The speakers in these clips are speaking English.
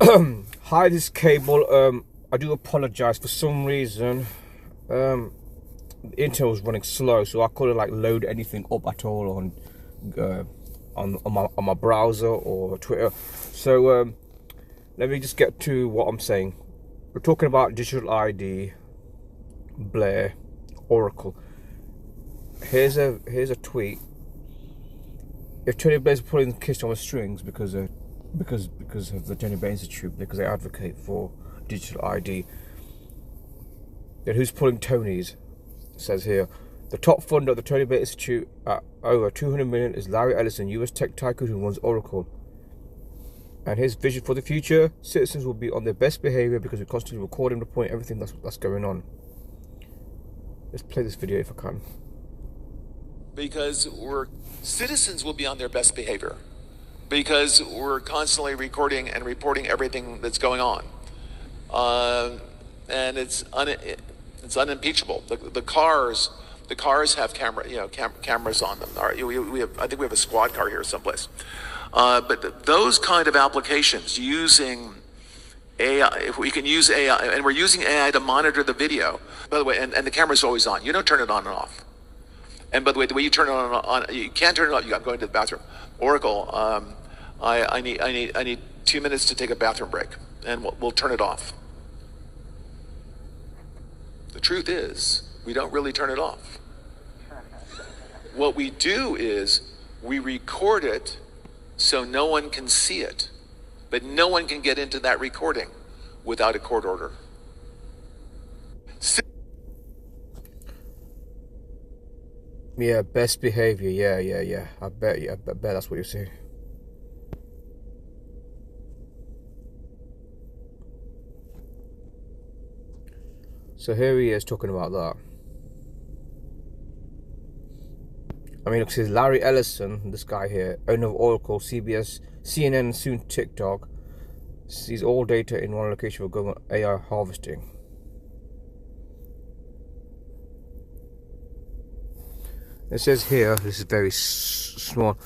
Hi, this is Cable. I do apologize. For some reason, the internet was running slow, so I couldn't load anything up at all on my browser or Twitter. So let me just get to what I'm saying. We're talking about digital ID, Blair, Oracle. Here's a tweet. If Tony Blair's pulling Kiss on the strings because of the Tony Blair Institute, because they advocate for digital ID, then who's pulling Tony's? It says here, the top funder of the Tony Blair Institute at over 200 million is Larry Ellison, US tech tycoon who runs Oracle. And his vision for the future: citizens will be on their best behavior because we're constantly recording, reporting everything that's going on. Let's play this video if I can. Because citizens will be on their best behavior, because we're constantly recording and reporting everything that's going on, and it's unimpeachable. The cars have cameras on them. I think we have a squad car here someplace. But those kind of applications using AI, if we can use AI, and we're using AI to monitor the video, by the way, and the camera's always on. You don't turn it on and off. And by the way you turn it on, you can't turn it off. I'm going to the bathroom. Oracle, I need 2 minutes to take a bathroom break, and we'll turn it off. The truth is, we don't really turn it off. What we do is we record it so no one can see it, but no one can get into that recording without a court order. Yeah, best behavior. Yeah. I bet that's what you're saying. So here he is talking about that. I mean, look, it says Larry Ellison, this guy here, owner of Oracle, CBS, CNN, and soon TikTok, sees all data in one location for government AI harvesting. It says here, this is very small.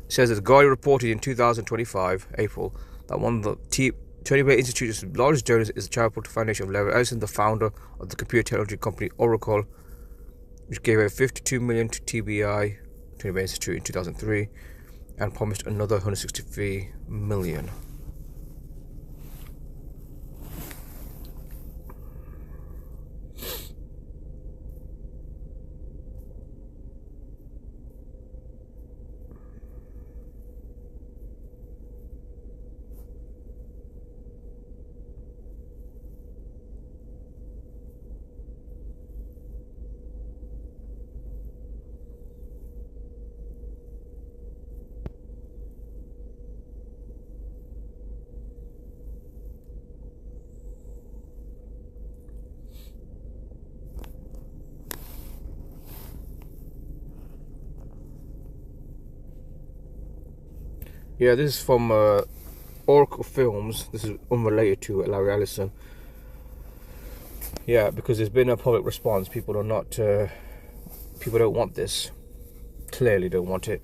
It says that the Guardian reported in 2025, April, that one of the Tony Blair Institute's largest donors is the charitable foundation of Larry Ellison, the founder of the computer technology company Oracle, which gave away $52 million to TBI, Tony Blair Institute, in 2003, and promised another $163 million. Yeah, this is from Oracle Films. This is unrelated to Larry Ellison. Yeah, because there's been a public response. People don't want this. Clearly don't want it.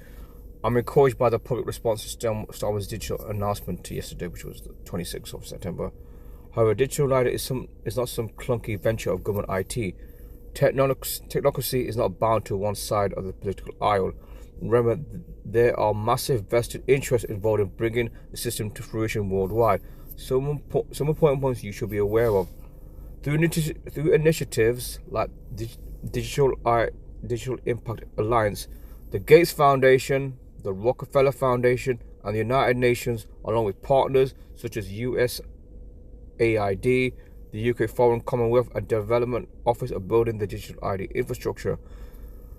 I'm encouraged by the public response to Star Wars' digital announcement yesterday, which was the 26th of September. However, digital light is not some clunky venture of government IT. Technocracy is not bound to one side of the political aisle. Remember, there are massive vested interests involved in bringing the system to fruition worldwide. Some important points you should be aware of. Through initiatives like Digital Impact Alliance, the Gates Foundation, the Rockefeller Foundation, and the United Nations, along with partners such as USAID, the UK Foreign Commonwealth and Development Office, are building the digital ID infrastructure.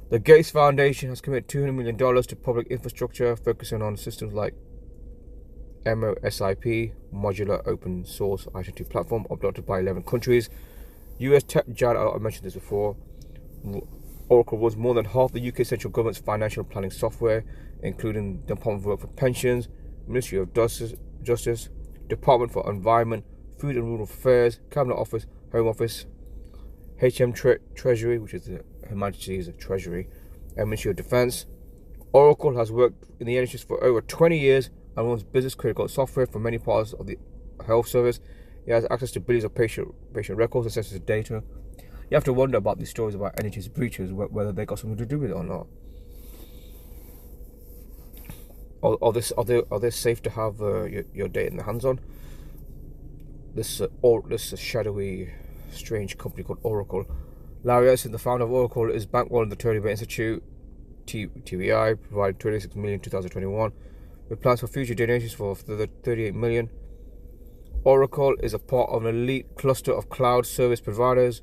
The Gates Foundation has committed $200 million to public infrastructure, focusing on systems like MOSIP, modular open source ICT platform, adopted by 11 countries. US tech giant, I mentioned this before, Oracle was more than half the UK central government's financial planning software, including the Department for Work for Pensions, Ministry of Justice, Department for Environment, Food and Rural Affairs, Cabinet Office, Home Office, Treasury, which is Her Majesty's Treasury, and Ministry of Defence. Oracle has worked in the NHS for over 20 years, and runs business-critical software for many parts of the health service. He has access to billions of patient records and sensitive data. You have to wonder about these stories about NHS breaches, whether they got something to do with it or not. Are they safe to have your data in the hands on? This shadowy, strange company called Oracle. Larry Ellison, the founder of Oracle, is bankrolled the Tony Blair Institute, TBI, provided $26 million in 2021, with plans for future donations for the $38 million. Oracle is a part of an elite cluster of cloud service providers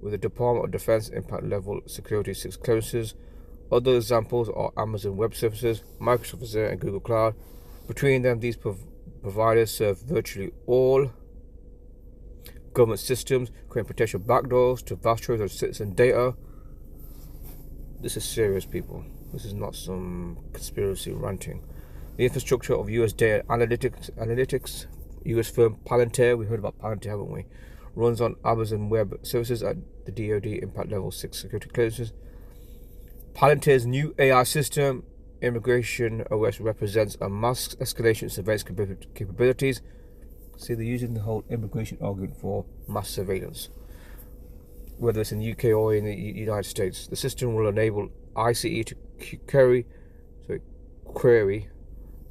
with the Department of Defense Impact Level Security 6 clearances. Other examples are Amazon Web Services, Microsoft Azure, and Google Cloud. Between them, these providers serve virtually all government systems, creating potential backdoors to vast troves of citizen data. This is serious, people. This is not some conspiracy ranting. The infrastructure of US data analytics, US firm Palantir, we heard about Palantir, haven't we, runs on Amazon Web Services at the DoD Impact Level 6 security clearances. Palantir's new AI system, Immigration OS, represents a mass escalation surveillance capabilities. See, they're using the whole immigration argument for mass surveillance, whether it's in the UK or in the United States. The system will enable ICE to query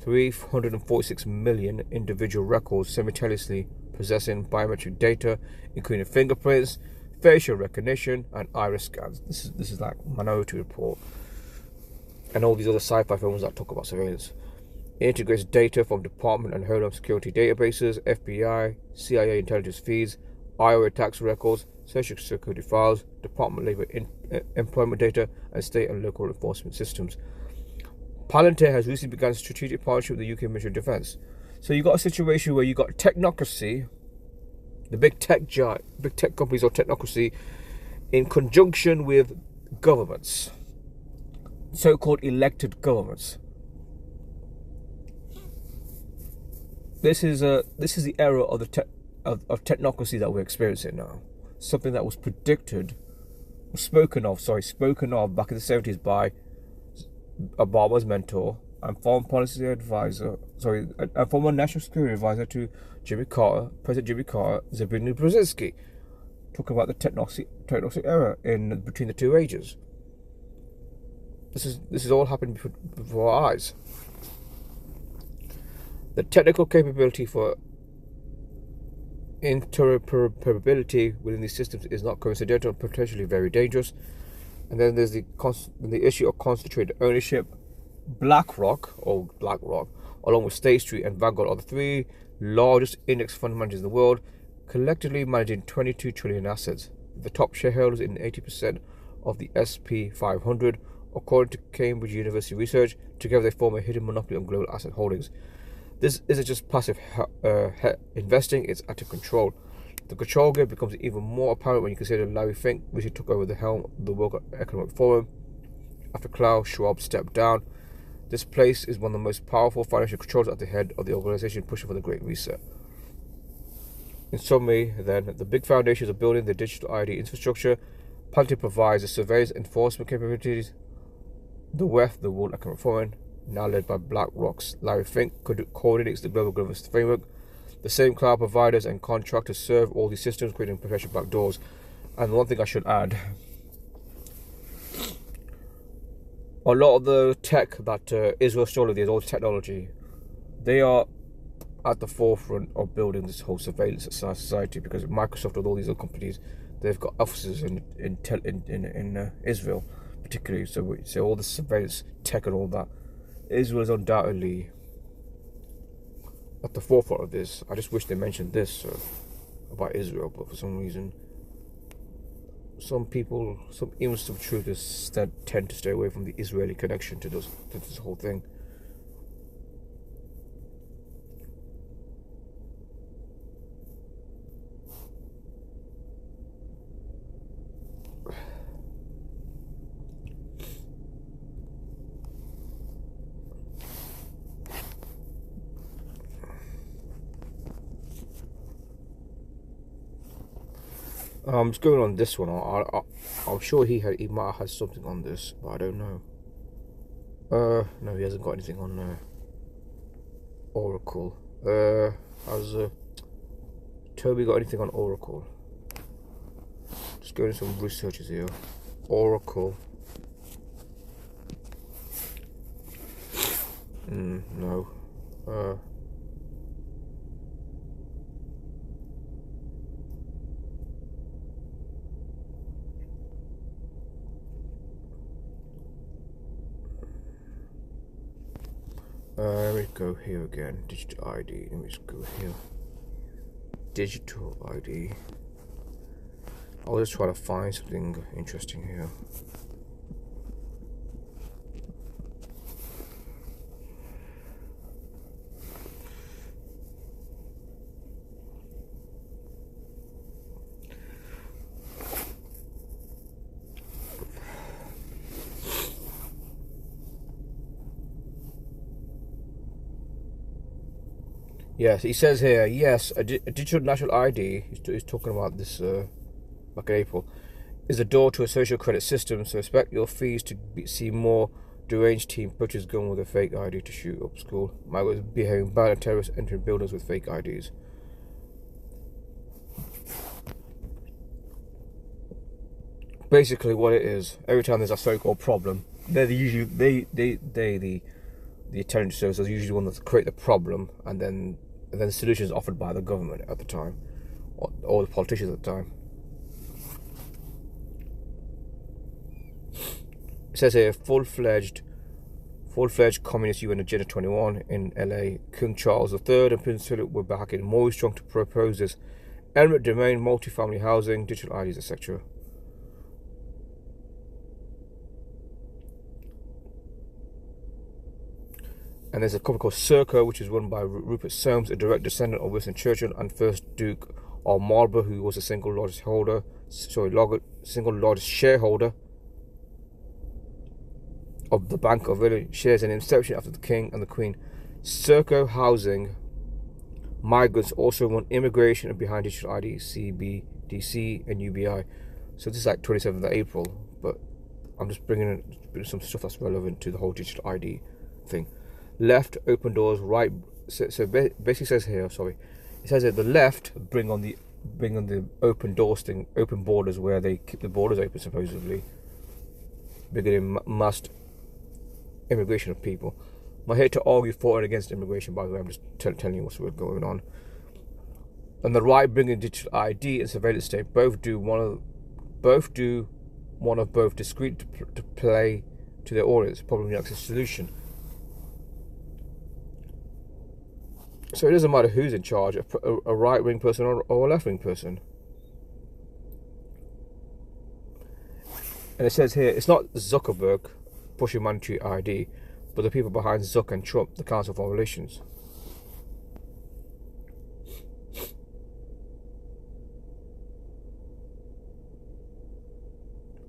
346 million individual records simultaneously, possessing biometric data, including fingerprints, facial recognition, and iris scans. This is like Minority Report and all these other sci-fi films that talk about surveillance. It integrates data from Department and Homeland Security databases, FBI, CIA intelligence feeds, IRA tax records, Social Security files, Department of Labor employment data, and state and local enforcement systems. Palantir has recently begun a strategic partnership with the UK Ministry of Defence. So you've got a situation where you've got technocracy, the big tech companies or technocracy, in conjunction with governments, so-called elected governments. This is the era of of technocracy that we're experiencing now. Something that was spoken of back in the 70s by Obama's mentor and foreign policy advisor, and former national security advisor to President Jimmy Carter, Zbigniew Brzezinski, talking about the technocracy era in between the two ages. This is all happening before our eyes. The technical capability for interoperability within these systems is not coincidental and potentially very dangerous. And then there's the issue of concentrated ownership. BlackRock, along with State Street and Vanguard, are the three largest index fund managers in the world, collectively managing 22 trillion assets. The top shareholders in 80% of the SP 500, according to Cambridge University research. Together they form a hidden monopoly on global asset holdings. This isn't just passive investing, it's active control. The control game becomes even more apparent when you consider Larry Fink recently took over the helm of the World Economic Forum after Klaus Schwab stepped down. This place is one of the most powerful financial controls at the head of the organization pushing for the Great Reset. In summary, then, the big foundations of building the digital ID infrastructure. Palantir provides the surveillance enforcement capabilities. The WEF, the World Economic Forum, now led by BlackRock's Larry Fink, coordinates the global governance framework. The same cloud providers and contractors serve all these systems, creating professional backdoors. And one thing I should add, a lot of the tech that Israel stole, these old technology, they are at the forefront of building this whole surveillance society, because Microsoft and all these other companies, they've got offices in Israel, particularly. So all the surveillance tech and all that, Israel is undoubtedly at the forefront of this. I just wish they mentioned this about Israel, but for some reason, some truthers tend to stay away from the Israeli connection to this whole thing. Just going on this one. I'm sure he might have had something on this, but I don't know. No, he hasn't got anything on there. Oracle. Has Toby got anything on Oracle? Just going to some researches here. Oracle. No. Let me go here again. Digital ID. Let me just go here. Digital ID. I'll just try to find something interesting here. Yes, he says here, yes, a digital national ID, he's talking about this back in April, is a door to a social credit system, so expect your fees to see more deranged teen purchase gun with a fake ID to shoot up school. Migrants behaving bad and terrorists entering buildings with fake IDs. Basically what it is, every time there's a so-called problem, they're the intelligence services are usually the ones that create the problem, and then solutions offered by the government at the time, or the politicians at the time. It says here, full-fledged communist UN Agenda 21 in LA. King Charles III and Prince Philip were backing Maurice Strong to propose this eminent domain, multi-family housing, digital IDs, etc. And there's a company called Serco, which is run by Rupert Soames, a direct descendant of Winston Churchill and first Duke of Marlborough, who was the single largest shareholder of the Bank of England shares in inception after the King and the Queen. Serco Housing Migrants also run immigration and behind digital ID, CBDC and UBI. So this is like 27th of April, but I'm just bringing in some stuff that's relevant to the whole digital ID thing. Left open doors, right. So basically says here, sorry, it says that the left bring on the open doors thing, open borders, where they keep the borders open supposedly, beginning must immigration of people. I'm here to argue for and against immigration, by the way. I'm just telling you what's going on. And the right bringing digital ID and surveillance state both do one of both discrete to play to their audience, problem access solution. So it doesn't matter who's in charge, a right-wing person or a left-wing person. And it says here, it's not Zuckerberg pushing mandatory ID, but the people behind Zuck and Trump, the Council of Foreign Relations.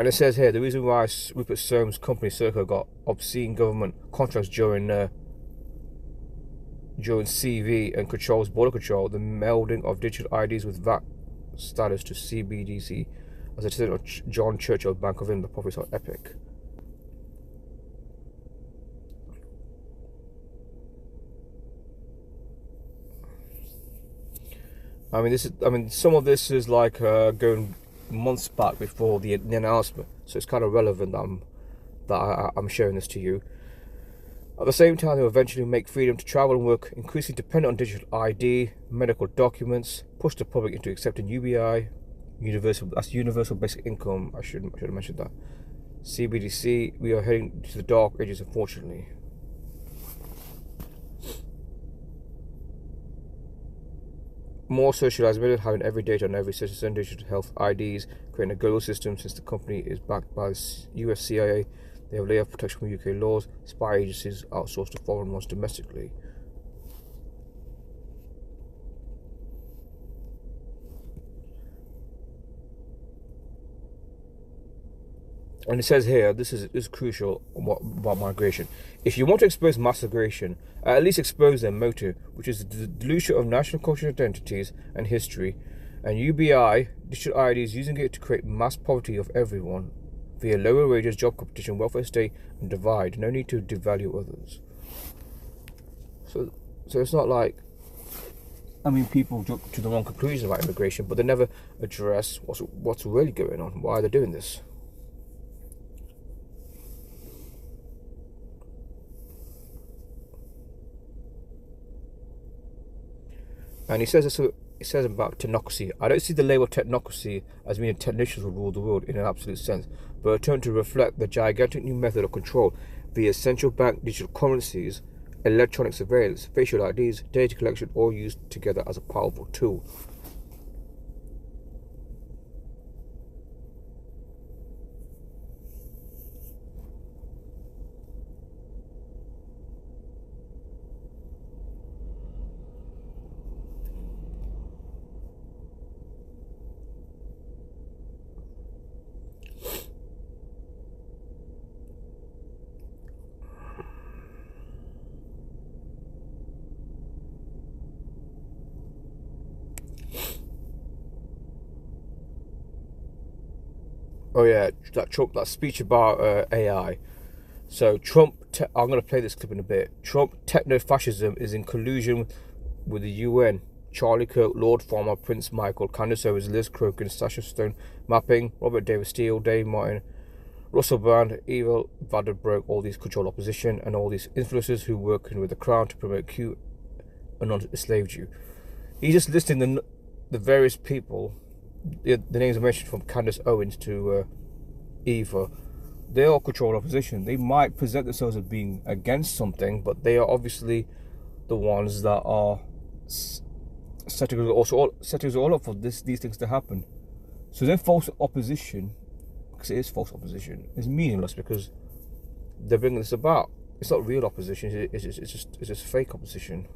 And it says here, the reason why Rupert Soames' company Serco got obscene government contracts during CV and controls border control, the melding of digital IDs with VAT status to CBDC, as a descendant of John Churchill, Bank of England, the profits are epic. Some of this is like going months back before the announcement, so it's kind of relevant that I'm sharing this to you. At the same time, they will eventually make freedom to travel and work increasingly dependent on digital ID, medical documents, push the public into accepting UBI, universal basic income. I should have mentioned that. CBDC. We are heading to the dark ages, unfortunately. More socialized media, having every data on every citizen, digital health IDs, creating a global system. Since the company is backed by the US CIA, they have layoff protection from UK laws. Spy agencies outsourced to foreign ones domestically. And it says here, this is crucial about migration. If you want to expose mass migration, at least expose their motive, which is the dilution of national cultural identities and history. And UBI, digital IDs, using it to create mass poverty of everyone via lower wages, job competition, welfare state, and divide. No need to devalue others. So So it's not like, people jump to the wrong conclusions about immigration, but they never address what's really going on. Why they're doing this. And he says about technocracy. I don't see the label technocracy as meaning technicians will rule the world in an absolute sense, but a term to reflect the gigantic new method of control via central bank digital currencies, electronic surveillance, facial IDs, data collection, all used together as a powerful tool. Oh yeah, that speech about AI. So I'm going to play this clip in a bit. Trump techno-fascism is in collusion with the UN. Charlie Kirk, Lord Farmer, Prince Michael, Candace Owens, Liz Crokin, Sasha Stone, Mapping, Robert David Steele, Dave Martin, Russell Brand, Evil Vandenberg, all these control opposition, and all these influencers who working with the crown to promote Q and not enslaved you. He's just listing the various people. The names I mentioned, from Candace Owens to Eva. They all control opposition. They might present themselves as being against something, but they are obviously the ones that are setting us all up for these things to happen. So their false opposition, because it is false opposition, is meaningless because they're bringing this about. It's not real opposition. It's just fake opposition.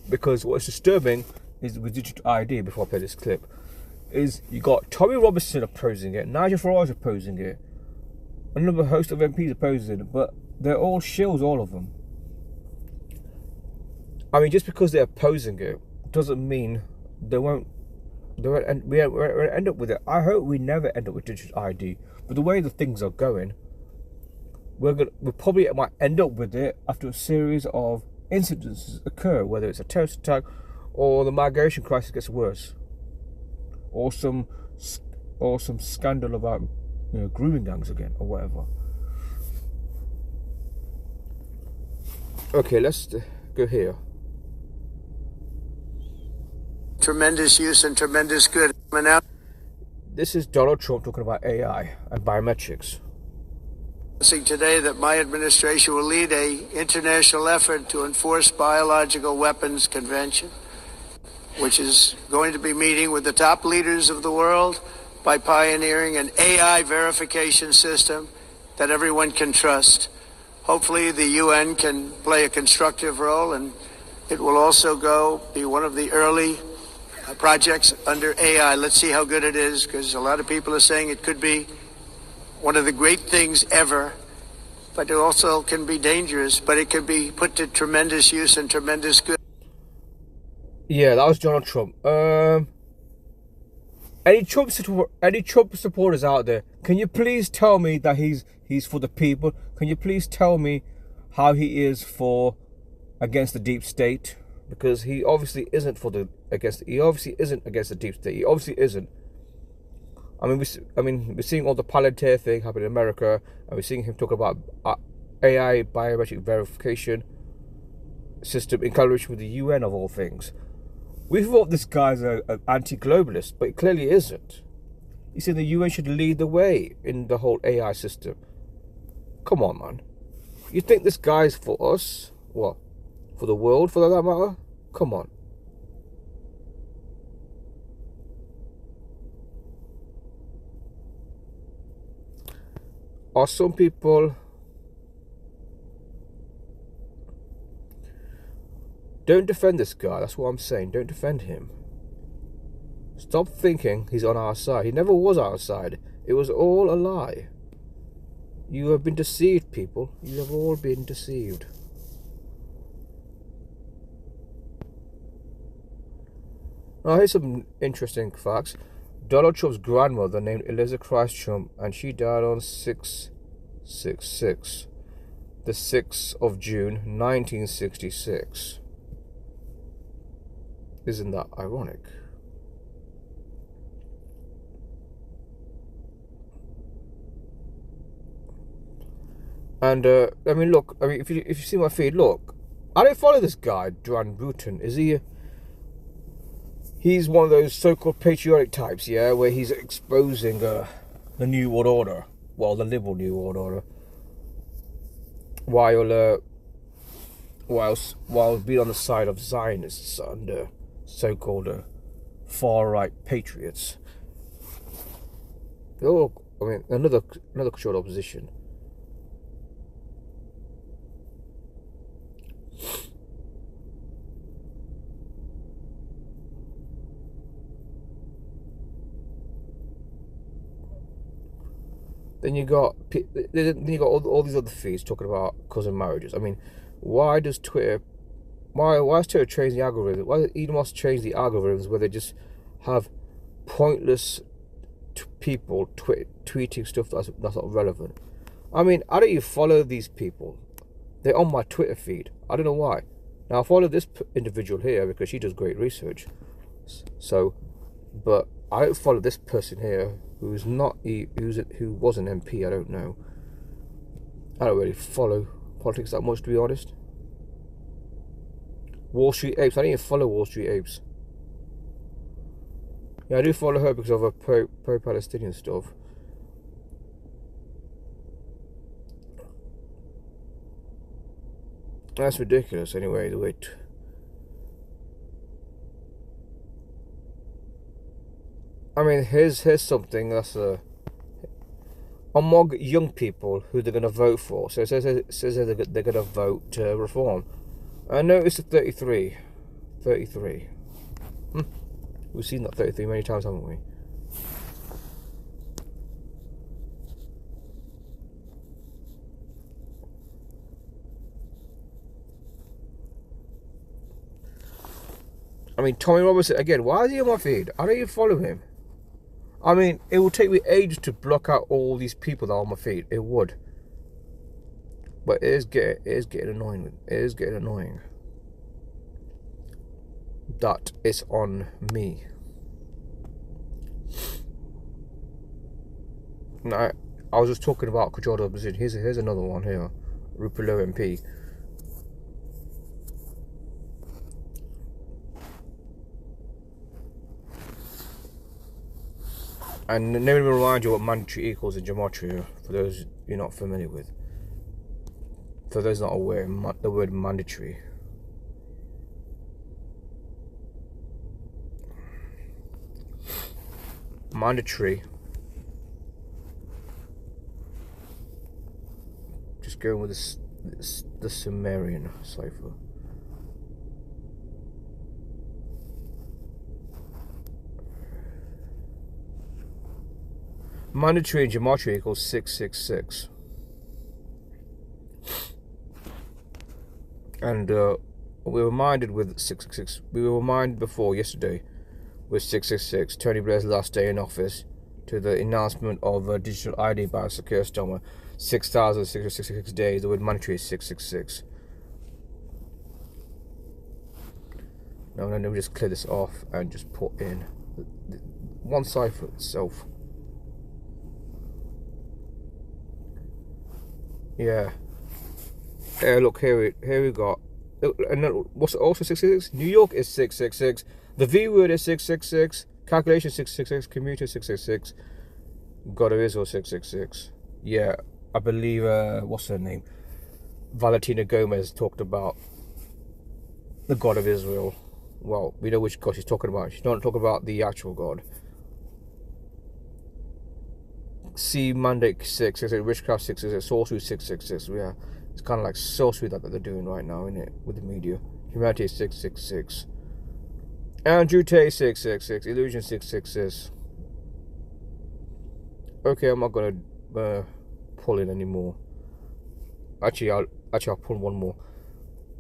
Because what's disturbing is with digital ID, before I play this clip, is you got Tommy Robinson opposing it, Nigel Farage opposing it, another host of MPs opposing it, but they're all shills, all of them. Just because they're opposing it doesn't mean we won't end up with it. I hope we never end up with digital ID, but the way the things are going, we probably might end up with it after a series of incidents occur, whether it's a terrorist attack or the migration crisis gets worse, or some scandal about grooming gangs again, or whatever. Okay, let's go here. Tremendous use and tremendous good. This is Donald Trump talking about AI and biometrics. Today that my administration will lead an international effort to enforce biological weapons convention, which is going to be meeting with the top leaders of the world by pioneering an AI verification system that everyone can trust. Hopefully the UN can play a constructive role, and it will also be one of the early projects under AI. Let's see how good it is, because a lot of people are saying it could be one of the great things ever, but it also can be dangerous, but it can be put to tremendous use and tremendous good. Yeah, that was Donald Trump. Any Trump supporters out there, can you please tell me that he's for the people? Can you please tell me how he is against the deep state? Because he obviously isn't he obviously isn't against the deep state. He obviously isn't. We're seeing all the Palantir thing happen in America, and we're seeing him talk about AI biometric verification system in collaboration with the UN of all things. We thought this guy's an anti-globalist, but he clearly isn't. He said the UN should lead the way in the whole AI system. Come on, man. You think this guy's for us? What? For the world, for that matter? Come on. Are some people... Don't defend this guy, that's what I'm saying. Don't defend him. Stop thinking he's on our side. He never was our side. It was all a lie. You have been deceived, people. You have all been deceived. Now, here's some interesting facts. Donald Trump's grandmother named Eliza Christ Trump, and she died on 6/7/2019. 666. The 6th of June, 1966. Isn't that ironic? And I mean, look. I mean, if you see my feed, look. I don't follow this guy, Duran Bruton. Is he? He's one of those so-called patriotic types, yeah, where he's exposing the New World Order, well, the liberal New World Order, while being on the side of Zionists and so-called far-right patriots. Oh, I mean, another short opposition. Then you got all these other feeds talking about cousin marriages. I mean, why does Twitter? Why has Twitter changed the algorithm? Why does Elon Musk change the algorithms where they just have pointless people tweeting stuff that's not relevant? I mean, I don't even follow these people. They're on my Twitter feed. I don't know why. Now I follow this individual here because she does great research. So, but I don't follow this person here who was an MP. I don't know. I don't really follow politics that much, to be honest. Wall Street Apes. I don't even follow Wall Street Apes. Yeah, I do follow her because of her pro-Palestinian stuff. That's ridiculous. Anyway, the way. I mean, here's something that's among young people who they're going to vote for. So it says they're going to vote reform. I noticed a 33. 33. We've seen that 33 many times, haven't we? I mean, Tommy Robertson, again, why is he on my feed? I don't even follow him. I mean, it will take me ages to block out all these people that are on my feed. It would. But it is getting annoying. It is getting annoying. That is on me. Now, I was just talking about controlled opposition. Here's another one here. Rupert MP. And let me remind you what mandatory equals in gematria, for those you're not familiar with. For those not aware, the word mandatory. Mandatory. Just going with the Sumerian cipher. Mandatory in gematria equals 666. And we were reminded with 666. We were reminded before yesterday with 666, Tony Blair's last day in office, to the announcement of digital ID by Secure Stomach. 6,666 days. The word mandatory is 666. Now let me just clear this off and just put in one cipher itself. Yeah. Look, here we got. And what's also 666? New York is 666. The V word is 666. Calculation 666. Commuter 666. God of Israel 666. Yeah, I believe. What's her name? Valentina Gomez talked about the God of Israel. Well, we know which God she's talking about. She's not talking about the actual God. See Mandate 666, Witchcraft 666, Sorcery 666. Yeah, it's kind of like sorcery that they're doing right now, isn't it? With the media. Humanity 666. Andrew Tate 666. Illusion 666. Okay, I'm not gonna pull in anymore. Actually, I'll pull one more.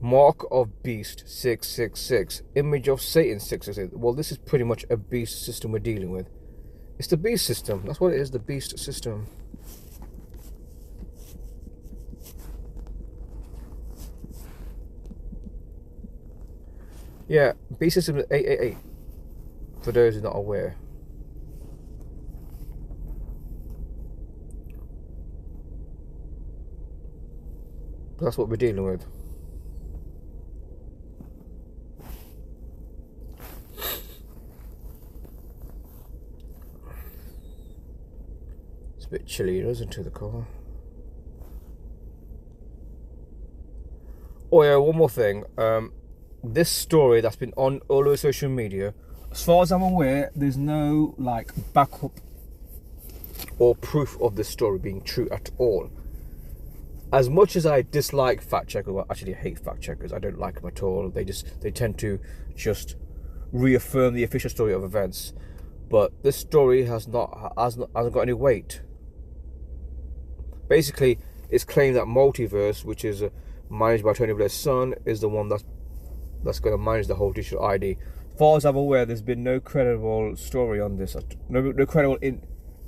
Mark of Beast 666. Image of Satan 666. Well, this is pretty much a beast system we're dealing with. It's the beast system. That's what it is, the beast system. Yeah, B system is 888. For those who are not aware. That's what we're dealing with. It's a bit chilly, isn't it, the car? Oh yeah, one more thing. This story that's been on all over social media, as far as I'm aware, there's no like backup or proof of this story being true at all. As much as I dislike fact checkers, well, actually I hate fact checkers. I don't like them at all. They tend to just reaffirm the official story of events. But this story hasn't got any weight. Basically, it's claimed that Multiverse, which is managed by Tony Blair's son, is the one that's going to manage the whole digital ID. As far as I'm aware, there's been no credible story on this, no credible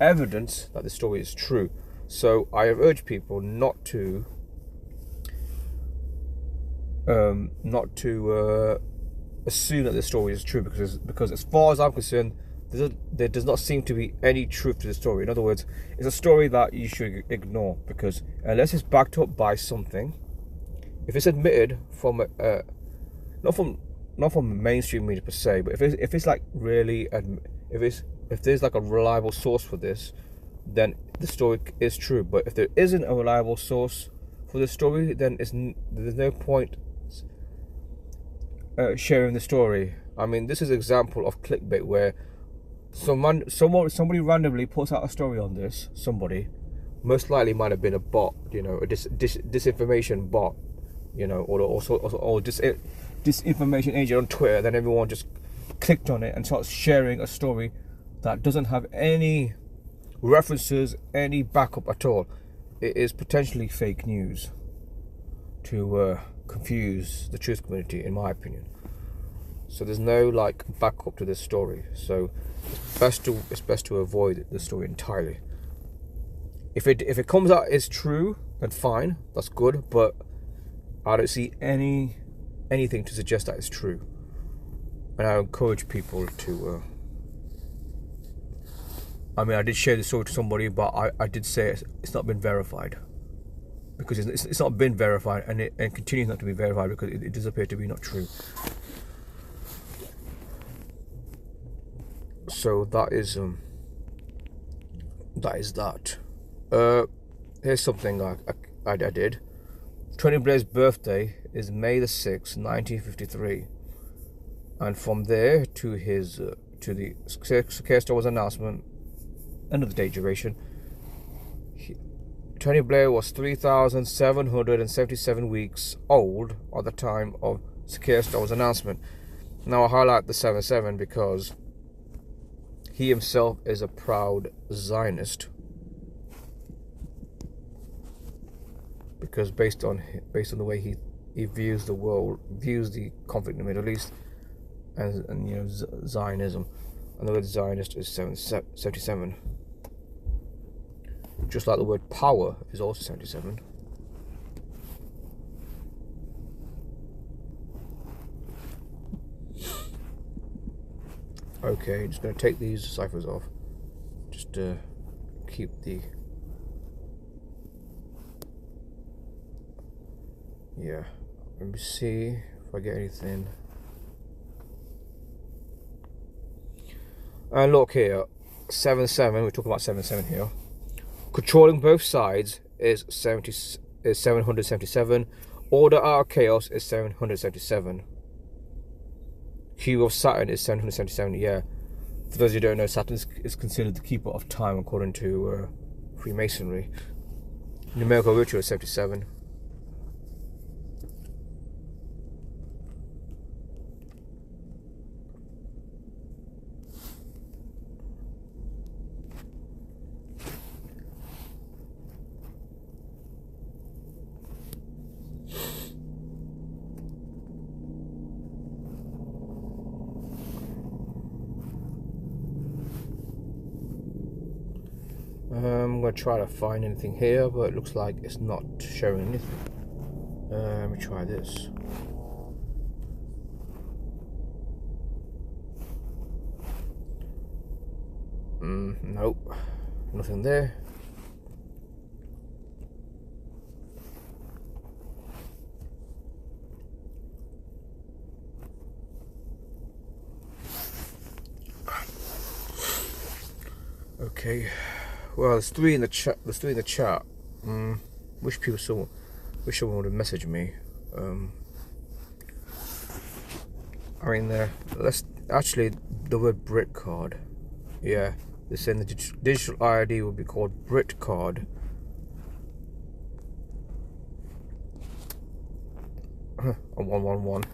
evidence that the story is true. So I have urged people not to assume that the story is true, because as far as I'm concerned, there does not seem to be any truth to the story. In other words, it's a story that you should ignore, because unless it's backed up by something, if it's admitted from not from mainstream media per se, but if it's like really if there's like a reliable source for this, then the story is true. But if there isn't a reliable source for the story, then there's no point sharing the story. I mean, this is an example of clickbait where somebody randomly puts out a story on this. Somebody, most likely might have been a bot, a disinformation bot, or disinformation agent on Twitter. Then everyone just clicked on it and starts sharing a story that doesn't have any references, any backup at all. It is potentially fake news to confuse the truth community, in my opinion. So there's no like backup to this story. So it's best to avoid the story entirely. If it comes out as true, then fine, that's good. But I don't see anything to suggest that it's true. And I encourage people to. I mean, I did share the story to somebody, but I did say it's not been verified, because it's not been verified, and continues not to be verified, because it does appear to be not true. So that is that. Here's something I did. Tony Blair's birthday is May the 6th, 1953, and from there to his to the Secure Star Wars announcement, end of the day duration, Tony Blair was 3,777 weeks old at the time of Secure Star Wars announcement. Now I highlight the 77 because he himself is a proud Zionist. Because based on the way he views the world, views the conflict in the Middle East, and Zionism, and the word Zionist is 77. Just like the word power is also 77. Okay, just going to take these ciphers off. Just to keep the... Yeah, let me see if I get anything. And look here, 77, we're talking about 77 here. Controlling both sides is 777. Order out of chaos is 777. Cube of Saturn is 777. Yeah, for those who don't know, Saturn is considered the keeper of time according to Freemasonry. Numerical virtue is 77. I'm going to try to find anything here, but it looks like it's not showing anything. Let me try this. Nope, nothing there. Okay, well, there's three in the chat. Wish someone would have messaged me. I mean, let's actually the word Brit card. Yeah, they're saying the digital ID will be called Brit card. A 111.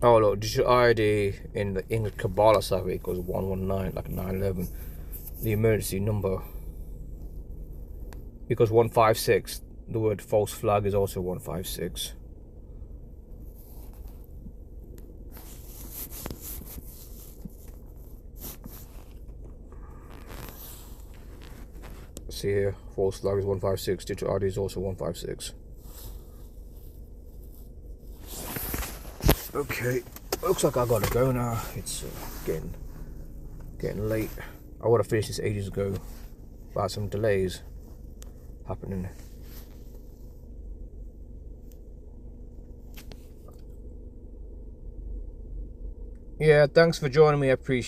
Oh look, digital ID in the English Kabbalah survey equals 119, like 911. The emergency number equals 156. The word false flag is also 156. See here, false flag is 156. Digital ID is also 156. Okay, looks like I gotta go now. It's getting late. I would have finished this ages ago, but some delays happening. Yeah, thanks for joining me. I appreciate it.